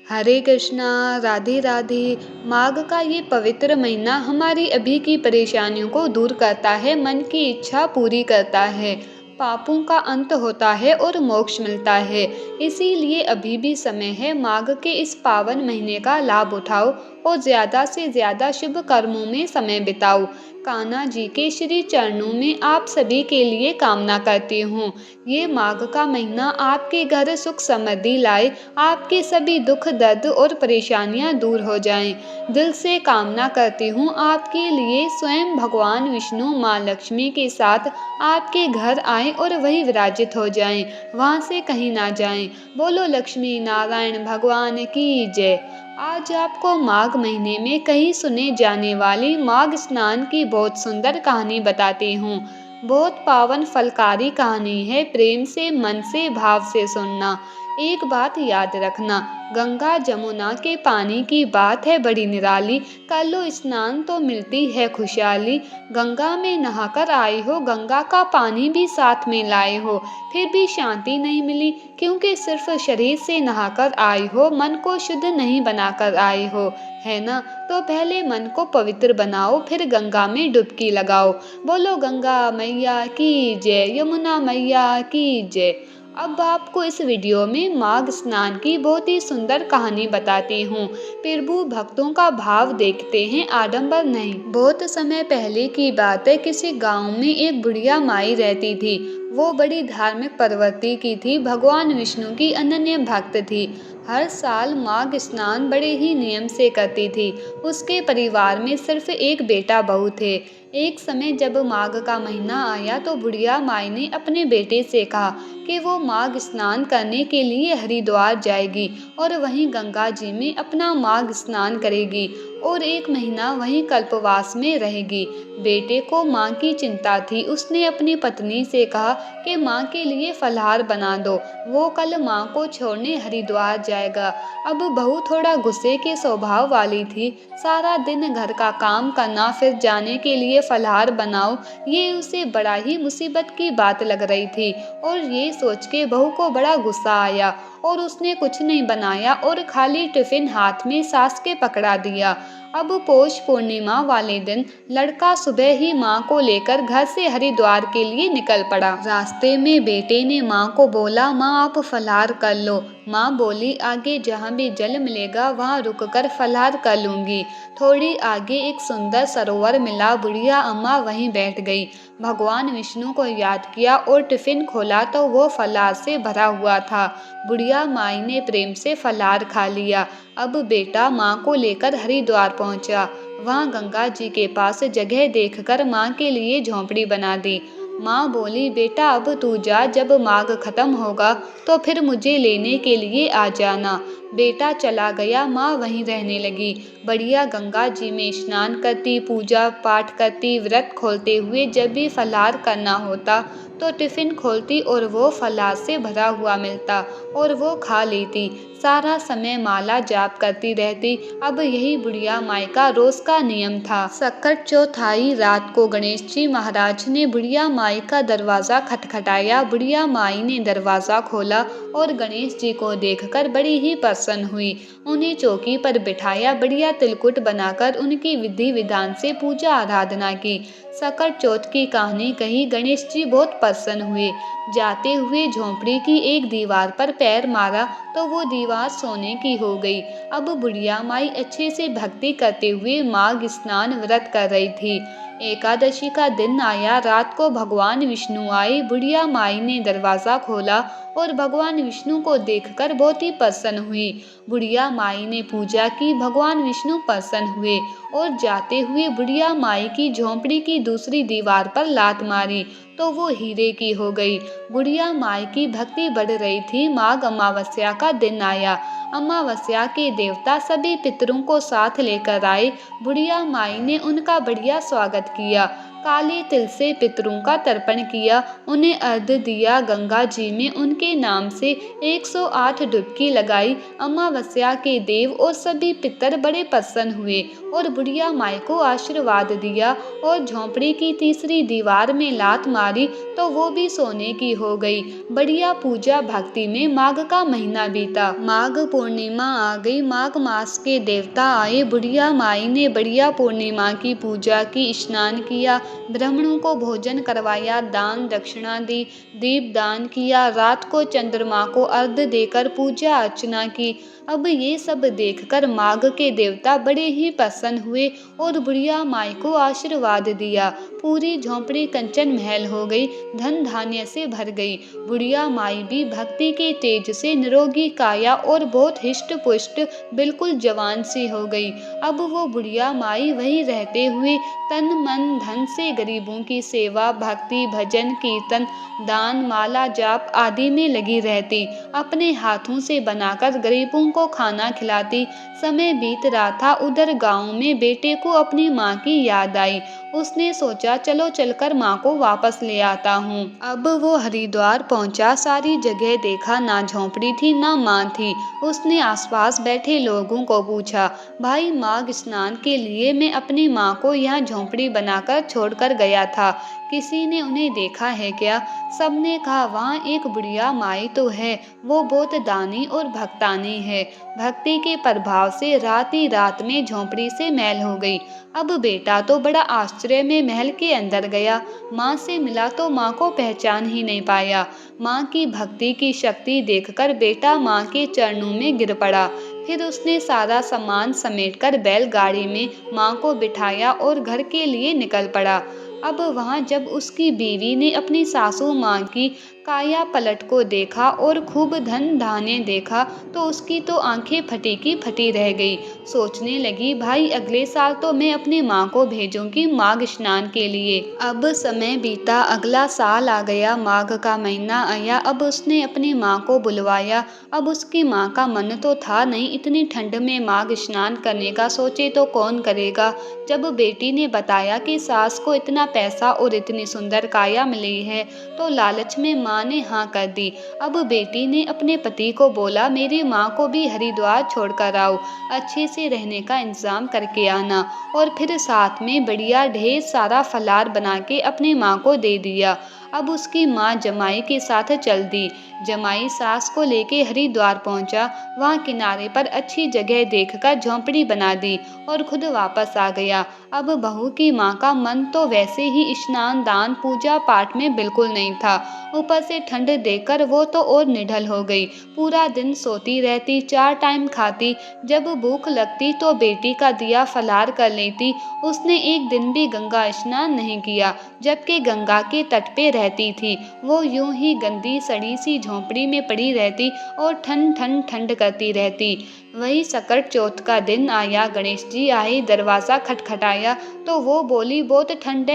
हरे कृष्णा, राधे राधे। माघ का ये पवित्र महीना हमारी अभी की परेशानियों को दूर करता है, मन की इच्छा पूरी करता है, पापों का अंत होता है और मोक्ष मिलता है। इसीलिए अभी भी समय है, माघ के इस पावन महीने का लाभ उठाओ और ज़्यादा से ज़्यादा शुभ कर्मों में समय बिताओ। कान्हा जी के श्री चरणों में आप सभी के लिए कामना करती हूँ। ये माघ का महीना आपके घर सुख समृद्धि लाए, आपके सभी दुख दर्द और परेशानियां दूर हो जाएं। दिल से कामना करती हूँ आपके लिए स्वयं भगवान विष्णु माँ लक्ष्मी के साथ आपके घर आए और वही विराजित हो जाएं, वहां से कहीं ना जाएं। बोलो लक्ष्मी नारायण भगवान की जय। आज आपको माघ महीने में कहीं सुने जाने वाली माघ स्नान की बहुत सुंदर कहानी बताती हूँ। बहुत पावन फलकारी कहानी है, प्रेम से मन से भाव से सुनना। एक बात याद रखना, गंगा जमुना के पानी की बात है बड़ी निराली, कर लो स्नान तो मिलती है खुशहाली। गंगा में नहाकर आई हो, गंगा का पानी भी साथ में लाए हो, फिर भी शांति नहीं मिली, क्योंकि सिर्फ शरीर से नहाकर आई हो, मन को शुद्ध नहीं बनाकर आई हो, है ना। तो पहले मन को पवित्र बनाओ, फिर गंगा में डुबकी लगाओ। बोलो गंगा मैया की जय, यमुना मैया की जय। अब आपको इस वीडियो में माघ स्नान की बहुत ही सुंदर कहानी बताती हूँ। प्रभु भक्तों का भाव देखते हैं, आडंबर नहीं। बहुत समय पहले की बात है, किसी गांव में एक बुढ़िया माई रहती थी। वो बड़ी धार्मिक प्रवृत्ति की थी, भगवान विष्णु की अनन्य भक्त थी। हर साल माघ स्नान बड़े ही नियम से करती थी। उसके परिवार में सिर्फ एक बेटा बहू थे। एक समय जब माघ का महीना आया तो बुढ़िया माई ने अपने बेटे से कहा कि वो माघ स्नान करने के लिए हरिद्वार जाएगी और वहीं गंगा जी में अपना माघ स्नान करेगी और एक महीना वहीं कल्पवास में रहेगी। बेटे को माँ की चिंता थी। उसने अपनी पत्नी से कहा कि माँ के लिए फलाहार बना दो, वो कल माँ को छोड़ने हरिद्वार जाएगा। अब बहू थोड़ा गुस्से के स्वभाव वाली थी। सारा दिन घर का काम करना, फिर जाने के लिए फलाहार बनाओ, ये उसे बड़ा ही मुसीबत की बात लग रही थी। और ये सोच के बहू को बड़ा गुस्सा आया और उसने कुछ नहीं बनाया और खाली टिफिन हाथ में सास के पकड़ा दिया। अब पौष पूर्णिमा वाले दिन लड़का सुबह ही माँ को लेकर घर से हरिद्वार के लिए निकल पड़ा। रास्ते में बेटे ने माँ को बोला, माँ आप फलाहार कर लो। माँ बोली, आगे जहाँ भी जल मिलेगा वहाँ रुककर फलाहार कर लूंगी। थोड़ी आगे एक सुंदर सरोवर मिला, बुढ़िया अम्मा वहीं बैठ गई। भगवान विष्णु को याद किया और टिफिन खोला तो वो फलाहार से भरा हुआ था। बुढ़िया माई ने प्रेम से फलाहार खा लिया। अब बेटा माँ को लेकर हरिद्वार पहुंचा। वहाँ गंगा जी के पास जगह देखकर माँ के लिए झोंपड़ी बना दी। माँ बोली, बेटा अब तू जा, जब माघ खत्म होगा तो फिर मुझे लेने के लिए आ जाना। बेटा चला गया, माँ वहीं रहने लगी। बढ़िया गंगा जी में स्नान करती, पूजा पाठ करती, व्रत खोलते हुए जब भी फलाहार करना होता तो टिफिन खोलती और वो फलाहार से भरा हुआ मिलता और वो खा लेती। सारा समय माला जाप करती रहती। अब यही बुढ़िया माई का रोज का नियम था। संकट चौथाई रात को गणेश जी महाराज ने बुढ़िया माई का दरवाजा खटखटाया। बुढ़िया माई ने दरवाजा खोला और गणेश जी को देखकर बड़ी ही प्रसन्न हुई। उन्हें चौकी पर बिठाया, बढ़िया तिलकुट बनाकर उनकी विधि विधान से पूजा आराधना की। संकट चौथ की कहानी कही। गणेश जी बहुत प्रसन्न हुए। जाते हुए झोंपड़ी की एक दीवार पर पैर मारा तो वो दीवार सोने की हो गई। अब बुढ़िया माई अच्छे से भक्ति करते हुए माघ स्नान व्रत कर रही थी। एकादशी का दिन आया। रात को भगवान विष्णु आए। बुढ़िया माई ने दरवाजा खोला और भगवान विष्णु को देखकर बहुत ही प्रसन्न हुई। बुढ़िया माई ने पूजा की, भगवान विष्णु प्रसन्न हुए और जाते हुए बुढ़िया माई की झोंपड़ी की दूसरी दीवार पर लात मारी तो वो हीरे की हो गई। बुढ़िया माई की भक्ति बढ़ रही थी। माघ अमावस्या का दिन आया। अमावस्या के देवता सभी पितरों को साथ लेकर आए। बुढ़िया माई ने उनका बढ़िया स्वागत किया। काले तिल से पितरों का तर्पण किया, उन्हें अर्घ्य दिया, गंगा जी में उनके नाम से 108 डुबकी लगाई। अमावस्या के देव और सभी पितर बड़े प्रसन्न हुए और बुढ़िया माई को आशीर्वाद दिया और झोंपड़ी की तीसरी दीवार में लात मारी तो वो भी सोने की हो गई। बढ़िया पूजा भक्ति में माघ का महीना बीता। माघ पूर्णिमा आ गई। माघ मास के देवता आए। बुढ़िया माई ने बढ़िया पूर्णिमा की पूजा की, स्नान किया, ब्राह्मणों को भोजन करवाया, दान दक्षिणा दी, दीप दान किया, रात को चंद्रमा को अर्घ्य देकर पूजा अर्चना की। अब ये सब देखकर माघ के देवता बड़े ही प्रसन्न हुए और बुढ़िया माई को आशीर्वाद दिया। पूरी झोंपड़ी कंचन महल हो गई, धन धान्य से भर गई। बुढ़िया माई भी भक्ति के तेज से निरोगी काया और बहुत हिष्ट पुष्ट बिल्कुल जवान सी हो गई। अब वो बुढ़िया माई वही रहते हुए तन मन धन से गरीबों की सेवा, भक्ति, भजन, कीर्तन, दान, माला जाप आदि में लगी रहती। अपने हाथों से बनाकर गरीबों को खाना खिलाती। समय बीत रहा था, उधर गांव में बेटे को अपनी माँ की याद आई। उसने सोचा चलो चलकर माँ को वापस ले आता हूँ। अब वो हरिद्वार पहुँचा। सारी जगह देखा, ना झोंपड़ी थी ना माँ थी। उसने आसपास बैठे लोगों को पूछा, भाई माघ स्नान के लिए मैं अपनी माँ को यहाँ झोंपड़ी बनाकर छोड़कर गया था, किसी ने उन्हें देखा है क्या? सबने कहा वहाँ एक बुढ़िया माई तो है, वो बहुत दानी और भक्तानी है। भक्ति के प्रभाव से रात ही रात में झोंपड़ी से मैल हो गई। अब बेटा तो बड़ा आश्चर्य में महल के अंदर गया। माँ से मिला तो माँ को पहचान ही नहीं पाया। माँ की भक्ति की शक्ति देखकर बेटा माँ के चरणों में गिर पड़ा। फिर उसने सारा सामान समेटकर बैलगाड़ी में माँ को बिठाया और घर के लिए निकल पड़ा। अब वहाँ जब उसकी बीवी ने अपनी सासू माँ की काया पलट को देखा और खूब धन धान्य देखा तो उसकी तो आंखें फटी की फटी रह गई। सोचने लगी, भाई अगले साल तो मैं अपनी माँ को भेजूंगी माघ स्नान के लिए। अब समय बीता, अगला साल आ गया, माघ का महीना आया। अब उसने अपनी माँ को बुलवाया। अब उसकी माँ का मन तो था नहीं इतनी ठंड में माघ स्नान करने का, सोचे तो कौन करेगा। जब बेटी ने बताया कि सास को इतना पैसा और इतनी सुंदर काया मिली है तो लालच में माँ ने हाँ कर दी। अब बेटी ने अपने पति को बोला, मेरी माँ को भी हरिद्वार छोड़कर आओ, अच्छे से रहने का इंतजाम करके आना। और फिर साथ में बढ़िया ढेर सारा फलार बना के अपनी माँ को दे दिया। अब उसकी माँ जमाई के साथ चल दी। जमाई सास को लेके हरिद्वार पहुंचा। वहाँ किनारे पर अच्छी जगह देखकर झोंपड़ी बना दी और खुद वापस आ गया। अब बहू की माँ का मन तो वैसे ही स्नान दान पूजा पाठ में बिल्कुल नहीं था, ऊपर से ठंड देखकर वो तो और निढल हो गई। पूरा दिन सोती रहती, 4 टाइम खाती, जब भूख लगती तो बेटी का दिया फलार कर लेती। उसने एक दिन भी गंगा स्नान नहीं किया, जबकि गंगा के तट पे रहती थी। वो यूं ही गंदी सड़ी सी झोंपड़ी में पड़ी रहती और ठंड करती रहती। वही सकट चौथ का दिन आया। गणेश जी आए, दरवाज़ा खटखटाया तो वो बोली, बहुत ठंड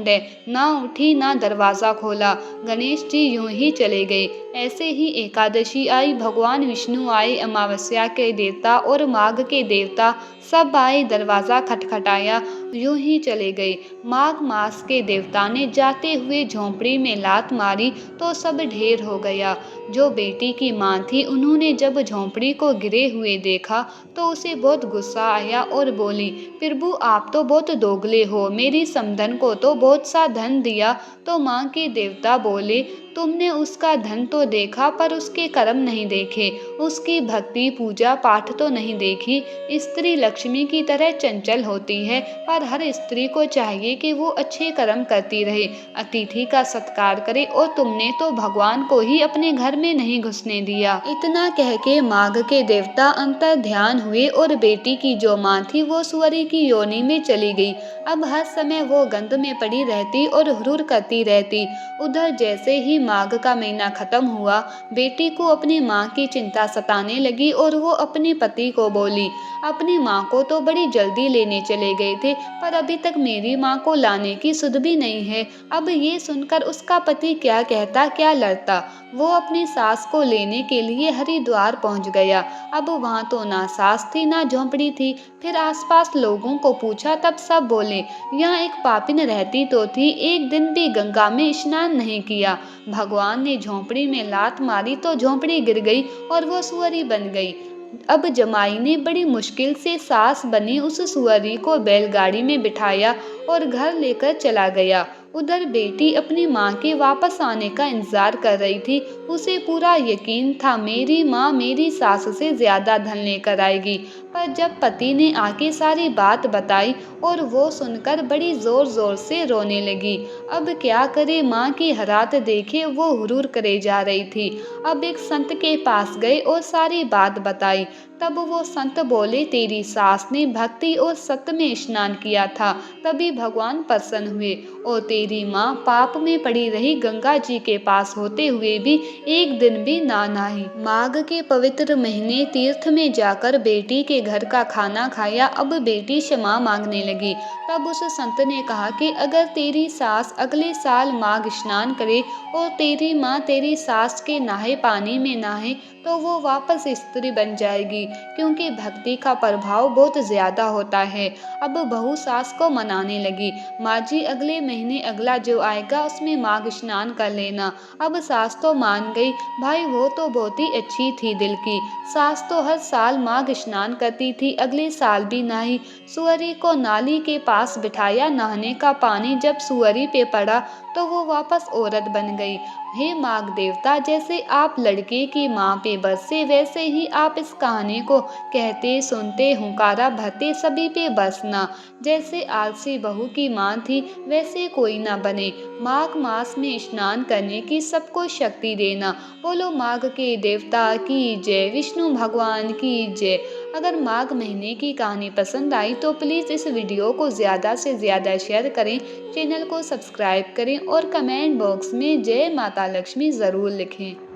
है। ना उठी ना दरवाज़ा खोला। गणेश जी यूं ही चले गए। ऐसे ही एकादशी आई, भगवान विष्णु आए, अमावस्या के देवता और माघ के देवता सब आए, दरवाज़ा खटखटाया, यूं ही चले गए। माघ मास के देवता ने जाते हुए झोंपड़ी में लात मारी तो सब ढेर हो गया। जो बेटी की माँ थी, उन्होंने जब झोंपड़ी को गिरे हुए देखा तो उसे बहुत गुस्सा आया और बोली, प्रभु आप तो बहुत दोगले हो, मेरी समधन को तो बहुत सा धन दिया। तो माँ के देवता बोले, तुमने उसका धन तो देखा पर उसके कर्म नहीं देखे, उसकी भक्ति पूजा पाठ तो नहीं देखी। स्त्री लक्ष्मी की तरह चंचल होती है, पर हर स्त्री को चाहिए कि वो अच्छे कर्म करती रहे, अतिथि का सत्कार करे, और तुमने तो भगवान को ही अपने घर में नहीं घुसने दिया। इतना कह के माघ के देवता अंतर ध्यान हुए और बेटी की जो माँ थी वो सुअरी की योनि में चली गई। अब हर समय वो गंध में पड़ी रहती और हुरूर करती रहती। उधर जैसे ही माघ का महीना खत्म हुआ, बेटी को अपनी माँ की चिंता सताने लगी और वो अपने पति को बोली, अपनी माँ को तो बड़ी जल्दी लेने चले गए थे, पर अभी तक मेरी माँ को लाने की सुध भी नहीं है। अब ये सुनकर उसका पति क्या कहता क्या लड़ता। वो अपनी सास को लेने के लिए हरिद्वार पहुंच गया। अब वहाँ तो ना सास थी ना झोंपड़ी थी। फिर आसपास लोगों को पूछा, तब सब बोले, यहाँ एक पापिन रहती तो थी, एक दिन भी गंगा में स्नान नहीं किया। भगवान ने झोंपड़ी में लात मारी तो झोंपड़ी गिर गई और वो सुअरी बन गई। अब जमाई ने बड़ी मुश्किल से सास बनी उस सुअरी को बैलगाड़ी में बिठाया और घर लेकर चला गया। उधर बेटी अपनी माँ के वापस आने का इंतजार कर रही थी। उसे पूरा यकीन था मेरी माँ मेरी सास से ज्यादा धन लेकर आएगी। पर जब पति ने आके सारी बात बताई और वो सुनकर बड़ी जोर जोर से रोने लगी। अब क्या करे, माँ की हरात देखे वो हुरूर करे जा रही थी। अब एक संत के पास गए और सारी बात बताई। तब वो संत बोले, तेरी सास ने भक्ति और सत्य में स्नान किया था, तभी भगवान प्रसन्न हुए, और तेरी माँ पाप में पड़ी रही, गंगा जी के पास होते हुए भी एक दिन भी ना नहाई। माघ के पवित्र महीने तीर्थ में जाकर बेटी के घर का खाना खाया। अब बेटी क्षमा मांगने लगी। तब उस संत ने कहा कि अगर तेरी सास अगले साल माघ स्नान करे और तेरी माँ तेरी सास के नहाए पानी में नहाए तो वो वापस स्त्री बन जाएगी, क्योंकि भक्ति का प्रभाव बहुत ज्यादा होता है। अब बहू सास को मनाने लगी, माँ जी अगले महीने अगला जो आएगा उसमें माघ स्नान कर लेना। अब सास तो मान गई। भाई वो तो बहुत ही अच्छी थी दिल की। सास तो हर साल माघ स्नान करती थी, अगले साल भी नहाई। सुअरी को नाली के पास बिठाया, नहाने का पानी जब सुअरी पे पड़ा तो वो वापस औरत बन गई। हे माघ देवता, जैसे आप लड़के की माँ पे बरसे वैसे ही आप इस कहानी को कहते सुनते हुंकारा भरते सभी पे बरसना। जैसे आलसी बहू की माँ थी वैसे कोई ना बने। माघ मास में स्नान करने की सबको शक्ति देना। बोलो माघ के देवता की जय, विष्णु भगवान की जय। अगर माघ महीने की कहानी पसंद आई तो प्लीज़ इस वीडियो को ज़्यादा से ज़्यादा शेयर करें, चैनल को सब्सक्राइब करें और कमेंट बॉक्स में जय माता लक्ष्मी ज़रूर लिखें।